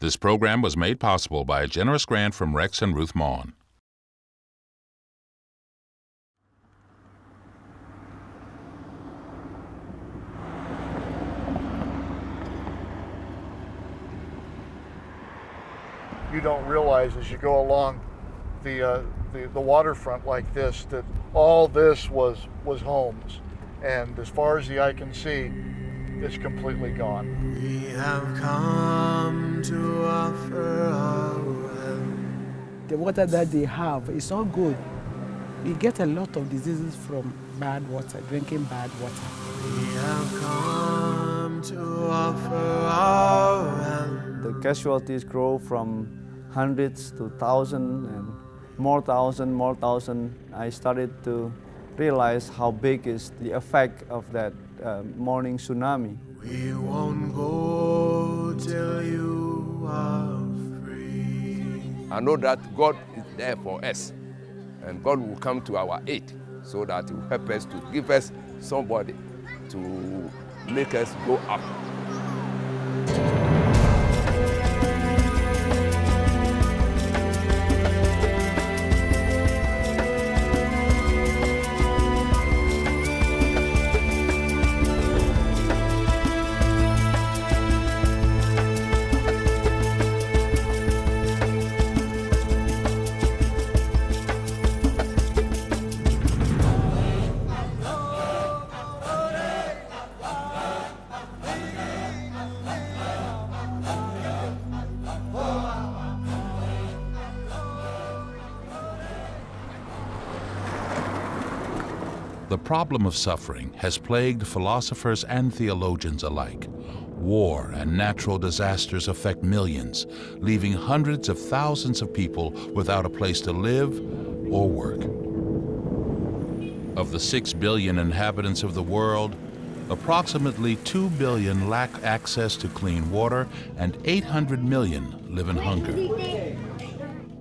This program was made possible by a generous grant from Rex and Ruth Maughan. You don't realize as you go along the waterfront like this that all this was homes, and as far as the eye can see, it's completely gone. We have come to offer our help. The water that they have is not good. We get a lot of diseases from bad water, drinking bad water. We have come to offer our help. The casualties grow from hundreds to thousands and more thousand. I started to realize how big is the effect of that morning tsunami. We won't go till you are free. I know that God is there for us, and God will come to our aid so that He will help us to give us somebody to make us go up. The problem of suffering has plagued philosophers and theologians alike. War and natural disasters affect millions, leaving hundreds of thousands of people without a place to live or work. Of the 6 billion inhabitants of the world, approximately 2 billion lack access to clean water and 800 million live in hunger.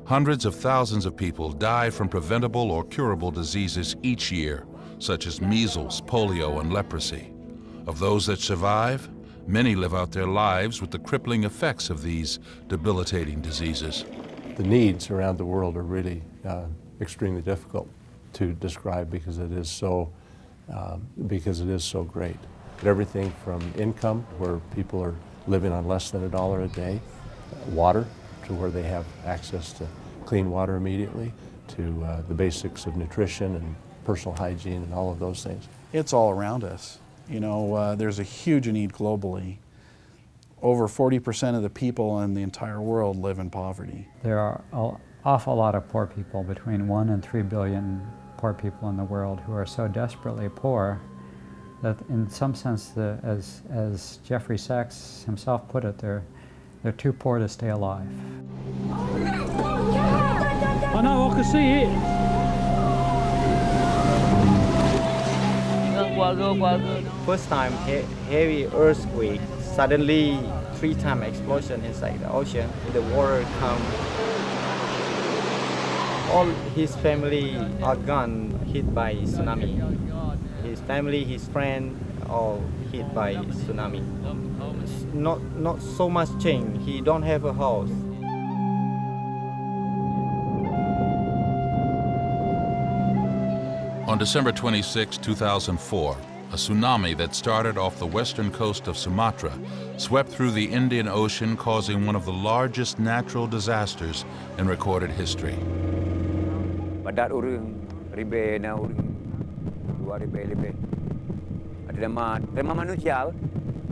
Hundreds of thousands of people die from preventable or curable diseases each year, such as measles, polio, and leprosy. Of those that survive, many live out their lives with the crippling effects of these debilitating diseases. The needs around the world are really extremely difficult to describe because it is so great. Everything from income, where people are living on less than $1 a day, water, to where they have access to clean water immediately, to the basics of nutrition and personal hygiene and all of those things. It's all around us. You know, there's a huge need globally. Over 40% of the people in the entire world live in poverty. There are an awful lot of poor people, between 1 and 3 billion poor people in the world, who are so desperately poor that in some sense, as Jeffrey Sachs himself put it, they're too poor to stay alive. I know, I can see it. First time heavy earthquake, suddenly 3-time explosion inside the ocean. The water come. All his family are gone, hit by tsunami. His family, his friend, all hit by tsunami. Not so much change. He don't have a house. On December 26, 2004, a tsunami that started off the western coast of Sumatra swept through the Indian Ocean, causing one of the largest natural disasters in recorded history. Padat orang, ribe na orang, 2 ribe lebih. Ada nama manusia,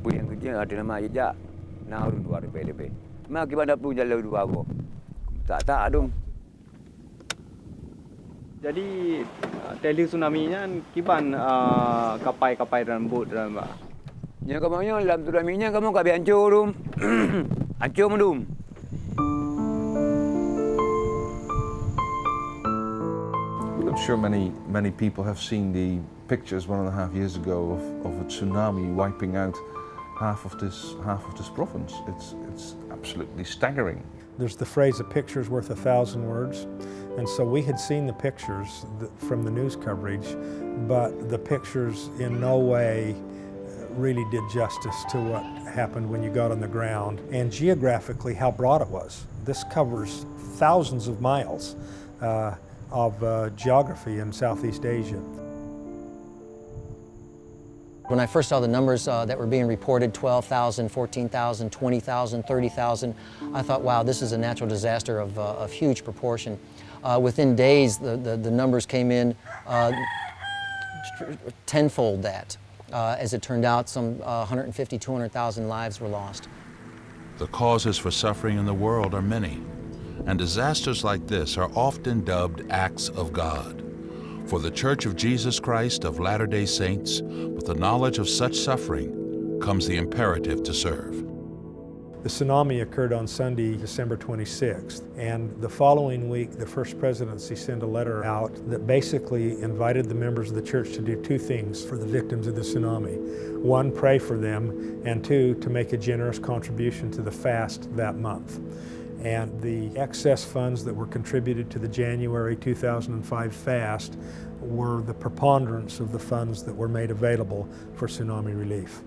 pun yang kerja ada nama jejak, na orang 2 ribe lebih. Mak kita dah punya jalan 2 apa? Tak dong. Jadi tali tsunami-nya kiban kapai rambut dalam. Nya kamu dalam tsunami-nya kamu tak hancur rum. Hancur mendum. I'm sure many people have seen the pictures 1.5 years ago of a tsunami wiping out half of this province. It's absolutely staggering. There's the phrase, "A picture's worth 1,000 words." And so we had seen the pictures from the news coverage, but the pictures in no way really did justice to what happened when you got on the ground, and geographically how broad it was. This covers thousands of miles of geography in Southeast Asia. When I first saw the numbers that were being reported, 12,000, 14,000, 20,000, 30,000, I thought, wow, this is a natural disaster of huge proportion. Within days, the numbers came in tenfold that. As it turned out, some 150, 200,000 lives were lost. The causes for suffering in the world are many, and disasters like this are often dubbed acts of God. For the Church of Jesus Christ of Latter-day Saints, with the knowledge of such suffering, comes the imperative to serve. The tsunami occurred on Sunday, December 26th, and the following week, the First Presidency sent a letter out that basically invited the members of the church to do two things for the victims of the tsunami. One, pray for them, and two, to make a generous contribution to the fast that month. And the excess funds that were contributed to the January 2005 fast were the preponderance of the funds that were made available for tsunami relief.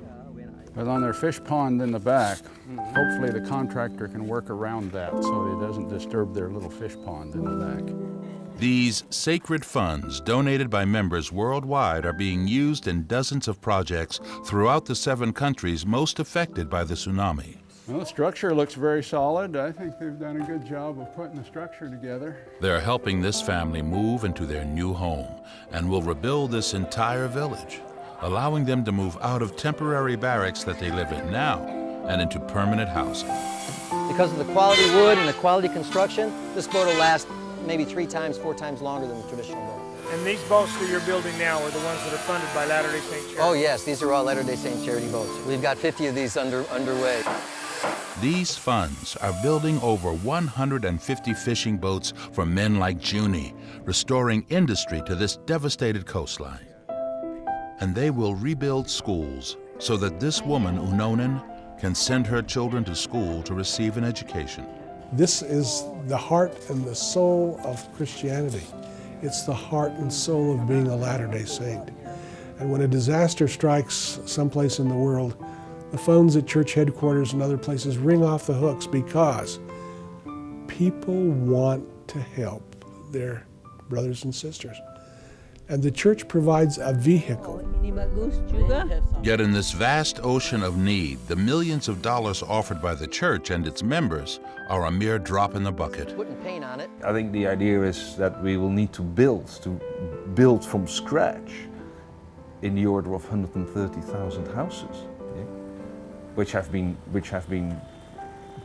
But on their fish pond in the back, hopefully the contractor can work around that so it doesn't disturb their little fish pond in the back. These sacred funds donated by members worldwide are being used in dozens of projects throughout the 7 countries most affected by the tsunami. Well, the structure looks very solid. I think they've done a good job of putting the structure together. They're helping this family move into their new home and will rebuild this entire village, allowing them to move out of temporary barracks that they live in now and into permanent housing. Because of the quality wood and the quality construction, this boat will last maybe 3 times, 4 times longer than the traditional boat. And these boats that you're building now are the ones that are funded by Latter-day Saint Charity? Oh yes, these are all Latter-day Saint Charity boats. We've got 50 of these underway. These funds are building over 150 fishing boats for men like Junie, restoring industry to this devastated coastline. And they will rebuild schools so that this woman, Unonen, can send her children to school to receive an education. This is the heart and the soul of Christianity. It's the heart and soul of being a Latter-day Saint. And when a disaster strikes someplace in the world, the phones at church headquarters and other places ring off the hooks because people want to help their brothers and sisters. And the church provides a vehicle. Yet in this vast ocean of need, the millions of dollars offered by the church and its members are a mere drop in the bucket. Putting paint on it. I think the idea is that we will need to build from scratch in the order of 130,000 houses, yeah, which have been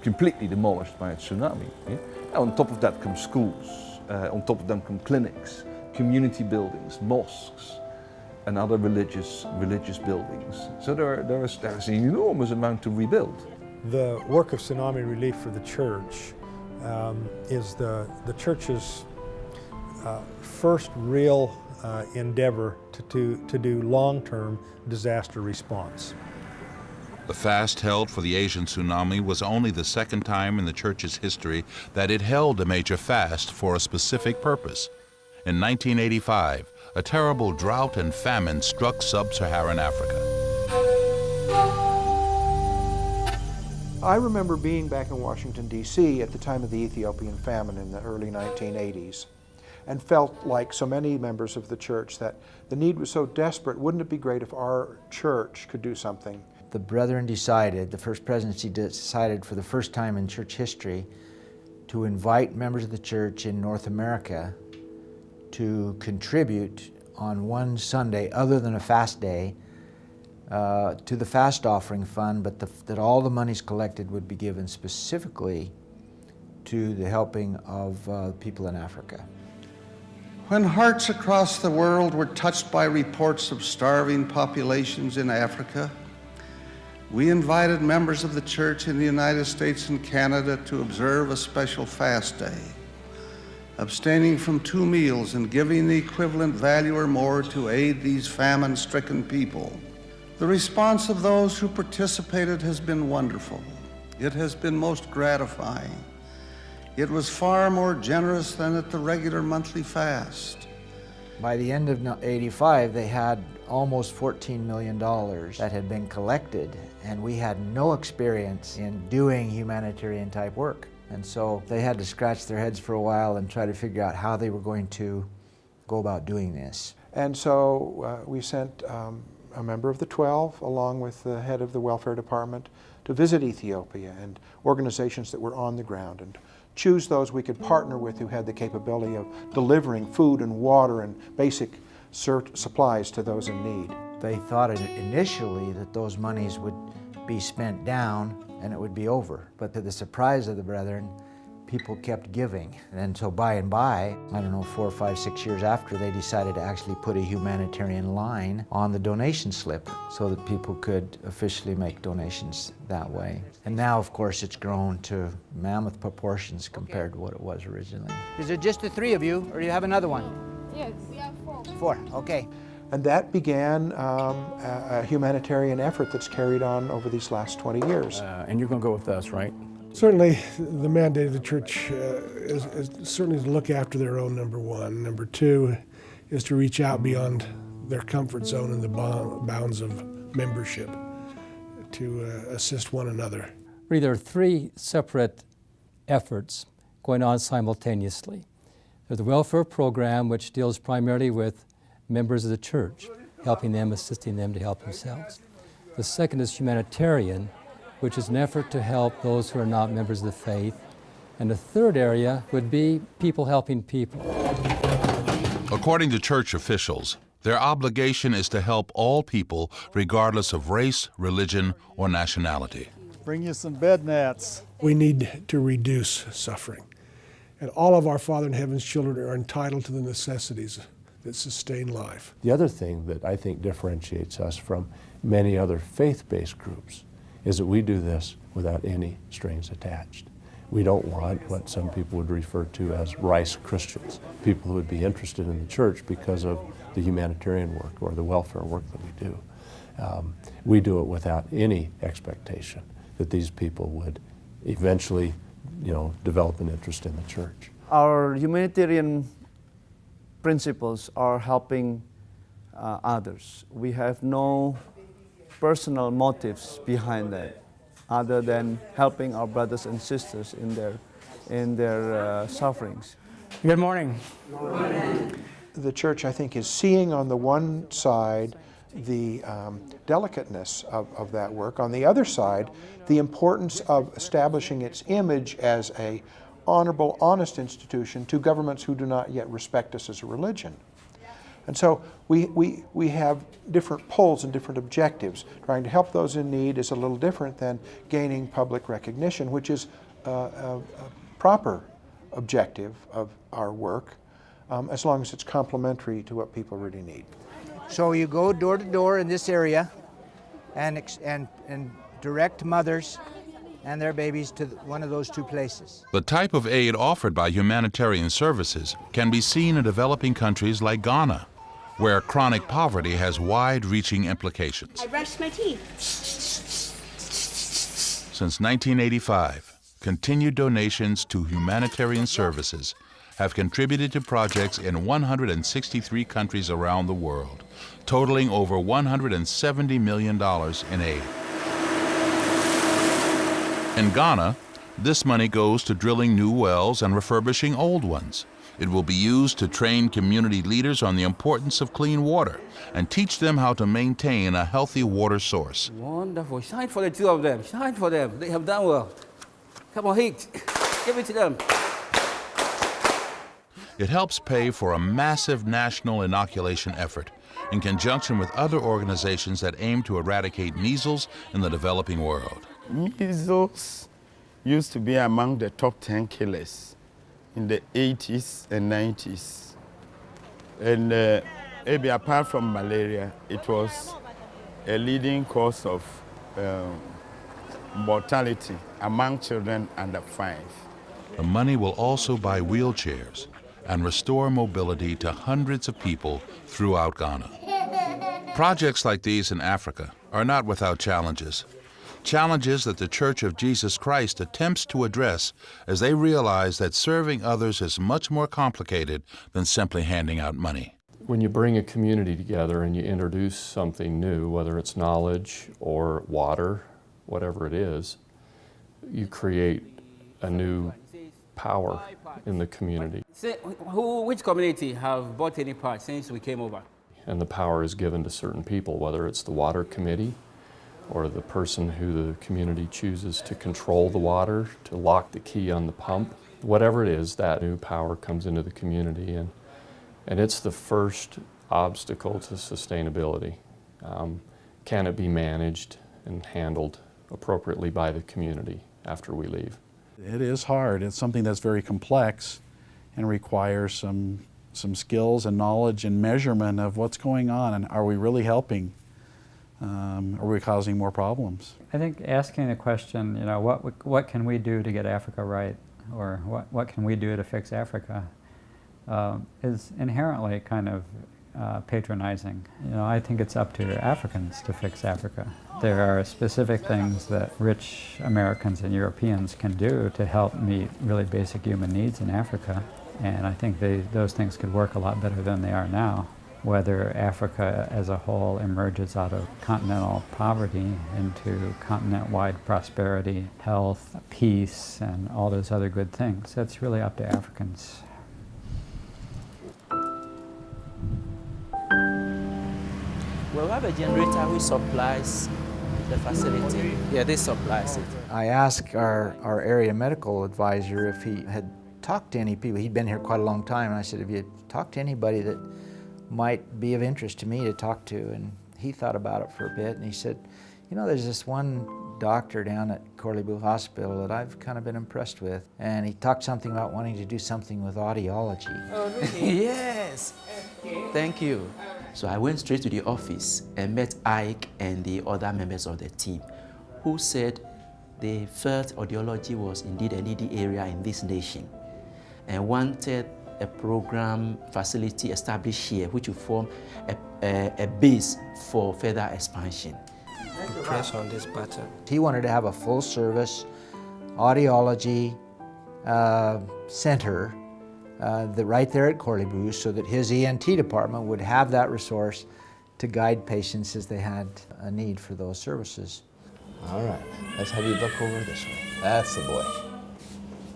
completely demolished by a tsunami. Yeah. On top of that come schools, on top of them come clinics, community buildings, mosques, and other religious buildings. So there's an enormous amount to rebuild. The work of tsunami relief for the church is the church's first real endeavor to do long-term disaster response. The fast held for the Asian tsunami was only the 2nd time in the church's history that it held a major fast for a specific purpose. In 1985, a terrible drought and famine struck sub-Saharan Africa. I remember being back in Washington, D.C. at the time of the Ethiopian famine in the early 1980s, and felt like so many members of the church that the need was so desperate, wouldn't it be great if our church could do something? The Brethren decided, the First Presidency decided for the first time in church history to invite members of the church in North America to contribute on one Sunday, other than a fast day, to the fast offering fund, but that all the monies collected would be given specifically to the helping of people in Africa. When hearts across the world were touched by reports of starving populations in Africa, we invited members of the church in the United States and Canada to observe a special fast day, abstaining from 2 meals and giving the equivalent value or more to aid these famine-stricken people. The response of those who participated has been wonderful. It has been most gratifying. It was far more generous than at the regular monthly fast. By the end of '85, they had almost $14 million that had been collected, and we had no experience in doing humanitarian type work. And so they had to scratch their heads for a while and try to figure out how they were going to go about doing this. And so we sent a member of the 12, along with the head of the welfare department, to visit Ethiopia and organizations that were on the ground, and choose those we could partner with who had the capability of delivering food and water and basic supplies to those in need. They thought initially that those monies would be spent down and it would be over. But to the surprise of the brethren, people kept giving. And so by and by, I don't know, 4, 5, 6 years after, they decided to actually put a humanitarian line on the donation slip so that people could officially make donations that way. And now, of course, it's grown to mammoth proportions compared to what it was originally. Is it just the 3 of you, or do you have another one? Yes, we have 4. 4, okay. And that began a humanitarian effort that's carried on over these last 20 years. And you're going to go with us, right? Certainly, the mandate of the church is certainly to look after their own, number one. Number two is to reach out beyond their comfort zone and the bounds of membership to assist one another. Really, there are 3 separate efforts going on simultaneously. There's the welfare program, which deals primarily with members of the church, helping them, assisting them to help themselves. The second is humanitarian, which is an effort to help those who are not members of the faith. And the third area would be people helping people. According to church officials, their obligation is to help all people regardless of race, religion, or nationality. Bring you some bed nets. We need to reduce suffering. And all of our Father in Heaven's children are entitled to the necessities that sustain life. The other thing that I think differentiates us from many other faith-based groups is that we do this without any strings attached. We don't want what some people would refer to as rice Christians, people who would be interested in the church because of the humanitarian work or the welfare work that we do. We do it without any expectation that these people would eventually, develop an interest in the church. Our humanitarian principles are helping others. We have no personal motives behind that, other than helping our brothers and sisters in their sufferings. Good morning. Good morning. The church, I think, is seeing on the one side the delicateness of that work. On the other side, the importance of establishing its image as a honorable, honest institution to governments who do not yet respect us as a religion. And so we have different poles and different objectives. Trying to help those in need is a little different than gaining public recognition, which is a proper objective of our work, as long as it's complementary to what people really need. So you go door to door in this area and direct mothers and their babies to one of those 2 places. The type of aid offered by humanitarian services can be seen in developing countries like Ghana, where chronic poverty has wide-reaching implications. I brushed my teeth. Since 1985, continued donations to humanitarian services have contributed to projects in 163 countries around the world, totaling over $170 million in aid. In Ghana, this money goes to drilling new wells and refurbishing old ones. It will be used to train community leaders on the importance of clean water and teach them how to maintain a healthy water source. Wonderful. Shine for the 2 of them. Shine for them. They have done well. Come on, Hicks. Give it to them. It helps pay for a massive national inoculation effort in conjunction with other organizations that aim to eradicate measles in the developing world. Measles used to be among the top 10 killers in the 80s and 90s. And maybe apart from malaria, it was a leading cause of mortality among children under 5. The money will also buy wheelchairs and restore mobility to hundreds of people throughout Ghana. Projects like these in Africa are not without challenges. Challenges that the Church of Jesus Christ attempts to address as they realize that serving others is much more complicated than simply handing out money. When you bring a community together and you introduce something new, whether it's knowledge or water, whatever it is, you create a new power in the community. Which community have bought any part since we came over? And the power is given to certain people, whether it's the water committee or the person who the community chooses to control the water, to lock the key on the pump. Whatever it is, that new power comes into the community, and it's the first obstacle to sustainability. Can it be managed and handled appropriately by the community after we leave? It is hard. It's something that's very complex and requires some skills and knowledge and measurement of what's going on, and are we really helping? Are we causing more problems? I think asking the question, you know, what can we do to get Africa right, or what can we do to fix Africa, is inherently kind of patronizing. You know, I think it's up to Africans to fix Africa. There are specific things that rich Americans and Europeans can do to help meet really basic human needs in Africa, and I think those things could work a lot better than they are now. Whether Africa as a whole emerges out of continental poverty into continent-wide prosperity, health, peace, and all those other good things, that's really up to Africans. Well, we have a generator which supplies the facility. Yeah, this supplies it. I asked our area medical advisor if he had talked to any people. He'd been here quite a long time, and I said, have you talked to anybody that might be of interest to me to talk to? And he thought about it for a bit, and he said, you know, there's this one doctor down at Korle-Bu Hospital that I've kind of been impressed with, and he talked something about wanting to do something with audiology. Oh, really? Yes. Thank you. So I went straight to the office and met Ike and the other members of the team, who said they felt audiology was indeed a needy area in this nation and wanted a program facility established here which will form a base for further expansion. Press on this button. He wanted to have a full-service audiology center right there at Korle-Bu, so that his ENT department would have that resource to guide patients as they had a need for those services. All right, let's have you look over this way. That's the boy.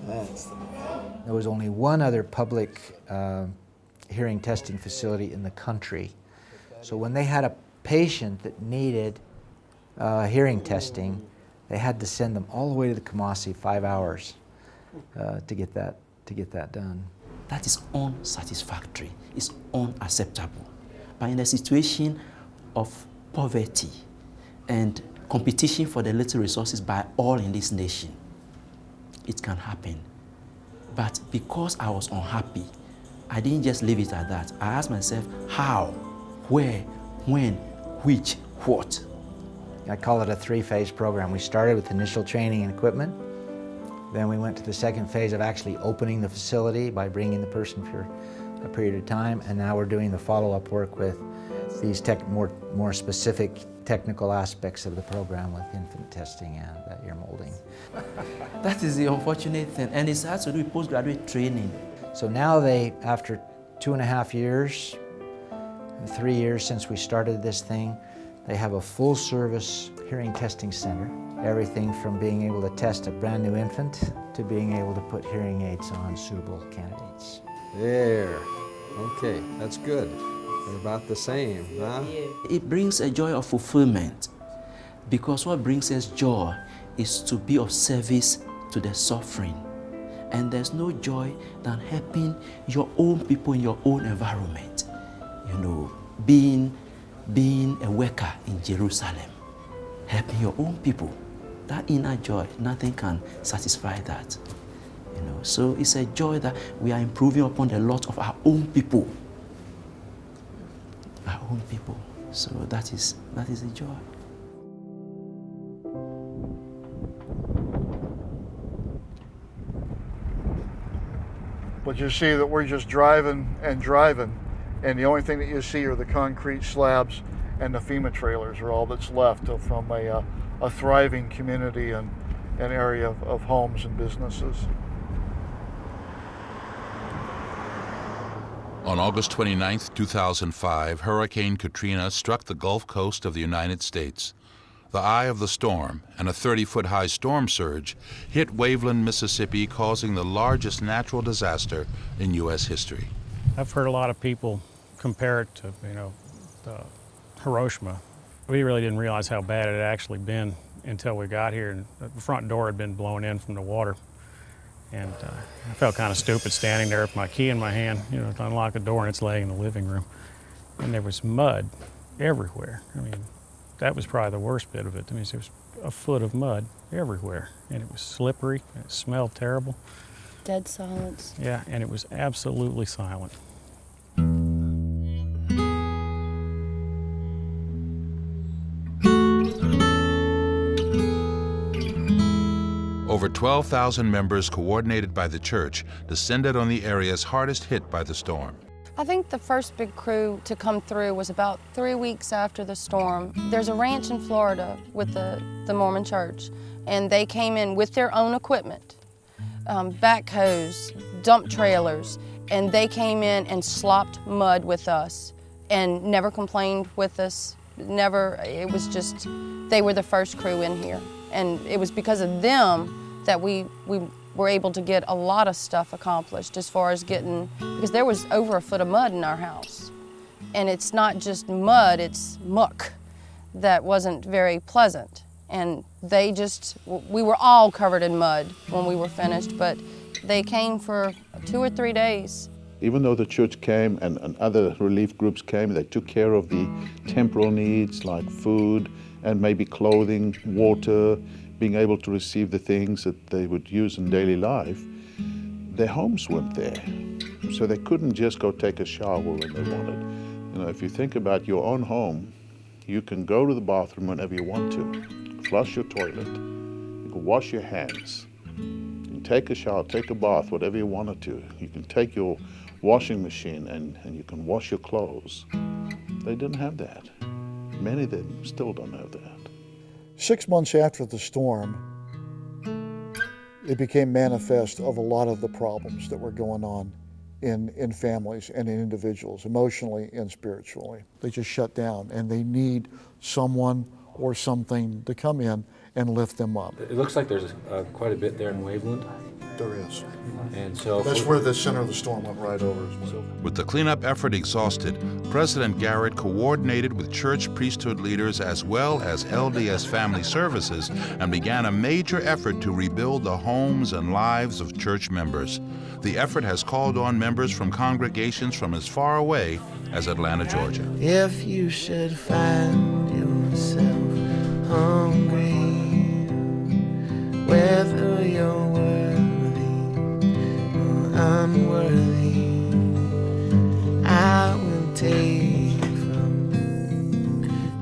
That's the boy. There was only one other public hearing testing facility in the country. So when they had a patient that needed hearing testing, they had to send them all the way to the Kumasi, 5 hours to get that done. That is unsatisfactory. It's unacceptable. But in a situation of poverty and competition for the little resources by all in this nation, it can happen. But because I was unhappy, I didn't just leave it at that. I asked myself, how, where, when, which, what? I call it a three-phase program. We started with initial training and equipment. Then we went to the second phase of actually opening the facility by bringing the person for a period of time. And now we're doing the follow-up work with these more specific technical aspects of the program with infant testing and ear molding. That is the unfortunate thing, and it has to do with postgraduate training. So now they, after 2.5 years, 3 years since we started this thing, they have a full-service hearing testing center. Everything from being able to test a brand new infant to being able to put hearing aids on suitable candidates. There. Okay, that's good. They're about the same, huh? It brings a joy of fulfillment, because what brings us joy is to be of service to the suffering. And there's no joy than helping your own people in your own environment. You know, being a worker in Jerusalem, helping your own people. That inner joy, nothing can satisfy that. You know, so it's a joy that we are improving upon the lot of our own people. Our own people. So that is a joy. But you see that we're just driving, and the only thing that you see are the concrete slabs and the FEMA trailers are all that's left from a thriving community and an area of homes and businesses. On August 29, 2005, Hurricane Katrina struck the Gulf Coast of the United States. The eye of the storm and a 30-foot-high storm surge hit Waveland, Mississippi, causing the largest natural disaster in U.S. history. I've heard a lot of people compare it to, Hiroshima. We really didn't realize how bad it had actually been until we got here, and the front door had been blown in from the water. And I felt kind of stupid standing there with my key in my hand, to unlock the door, and it's laying in the living room. And there was mud everywhere. I mean, that was probably the worst bit of it. I mean, there was a foot of mud everywhere, and it was slippery, and it smelled terrible. Dead silence. Yeah, and it was absolutely silent. Over 12,000 members coordinated by the church descended on the areas hardest hit by the storm. I think the first big crew to come through was about 3 weeks after the storm. There's a ranch in Florida with the Mormon church, and they came in with their own equipment, backhoes, dump trailers, and they came in and slopped mud with us and never complained with us, it was just, they were the first crew in here. And it was because of them that we were able to get a lot of stuff accomplished as far as because there was over a foot of mud in our house. And it's not just mud, it's muck that wasn't very pleasant. And we were all covered in mud when we were finished, but they came for 2 or 3 days. Even though the church came and other relief groups came, they took care of the temporal needs like food and maybe clothing, water, being able to receive the things that they would use in daily life. Their homes weren't there, so they couldn't just go take a shower when they wanted. If you think about your own home, you can go to the bathroom whenever you want to, flush your toilet, you can wash your hands, you can take a shower, take a bath, whatever you wanted to. You can take your washing machine and you can wash your clothes. They didn't have that. Many of them still don't have that. 6 months after the storm, it became manifest of a lot of the problems that were going on in families and in individuals, emotionally and spiritually. They just shut down, and they need someone or something to come in and lift them up. It looks like there's quite a bit there in Waveland. There is. And so that's where the center of the storm went right over as well. With the cleanup effort exhausted, President Garrett coordinated with church priesthood leaders as well as LDS Family Services and began a major effort to rebuild the homes and lives of church members. The effort has called on members from congregations from as far away as Atlanta, Georgia. If you should find yourself hungry, whether you're unworthy, I will take from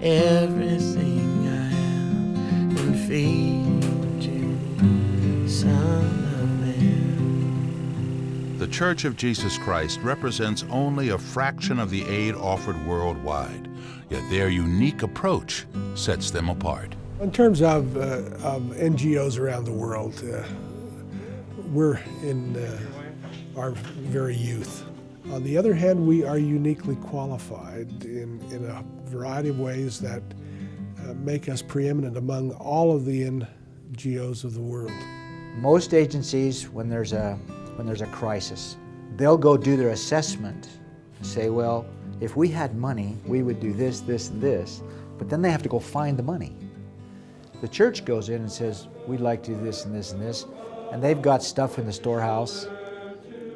everything I have and feed you, Son of Man. The Church of Jesus Christ represents only a fraction of the aid offered worldwide, yet their unique approach sets them apart. In terms of NGOs around the world, we're in our very youth. On the other hand, we are uniquely qualified in a variety of ways that make us preeminent among all of the NGOs of the world. Most agencies, when there's a crisis, they'll go do their assessment and say, well, if we had money, we would do this, this, and this, but then they have to go find the money. The church goes in and says, we'd like to do this and this and this, and they've got stuff in the storehouse,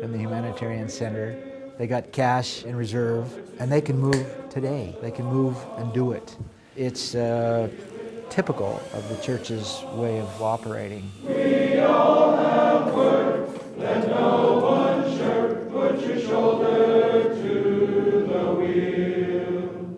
in the humanitarian center. They got cash in reserve, and they can move today. They can move and do it. It's typical of the church's way of operating. We all have work, let no one shirk, put your shoulder to the wheel.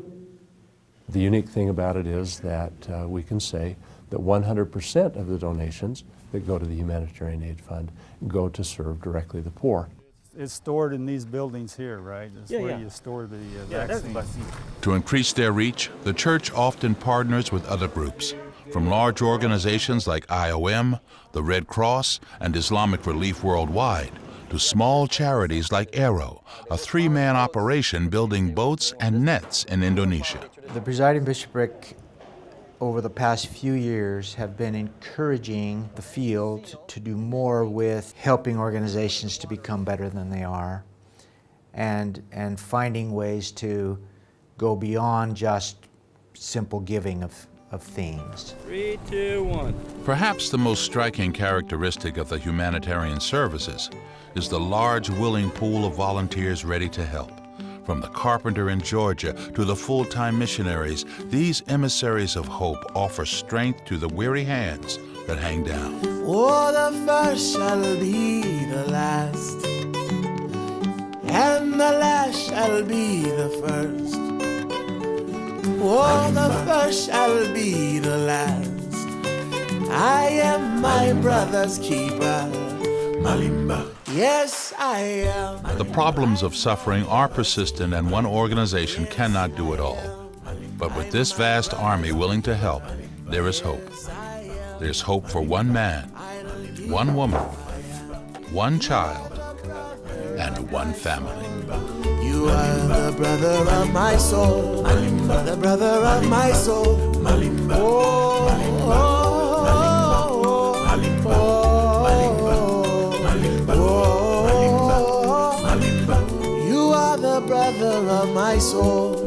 The unique thing about it is that we can say that 100% of the donations that go to the Humanitarian Aid Fund go to serve directly the poor. It's stored in these buildings here, right? It's where you store the vaccines. To increase their reach, the church often partners with other groups, from large organizations like IOM, the Red Cross, and Islamic Relief Worldwide, to small charities like Aero, a three-man operation building boats and nets in Indonesia. The presiding bishopric over the past few years have been encouraging the field to do more with helping organizations to become better than they are and finding ways to go beyond just simple giving of things. 3, 2, 1. Perhaps the most striking characteristic of the humanitarian services is the large willing pool of volunteers ready to help. From the carpenter in Georgia to the full-time missionaries, these emissaries of hope offer strength to the weary hands that hang down. Oh, the first shall be the last, and the last shall be the first. Oh, the first shall be the last. I am my brother's keeper. Malimba. Yes, I am. The problems of suffering are persistent, and one organization cannot do it all. But with this vast army willing to help, there is hope. There's hope for one man, one woman, one child, and one family. You are the brother of my soul, Malimba. The brother of my soul, Malimba. Oh, Malimba. Malimba. You are the brother of my soul.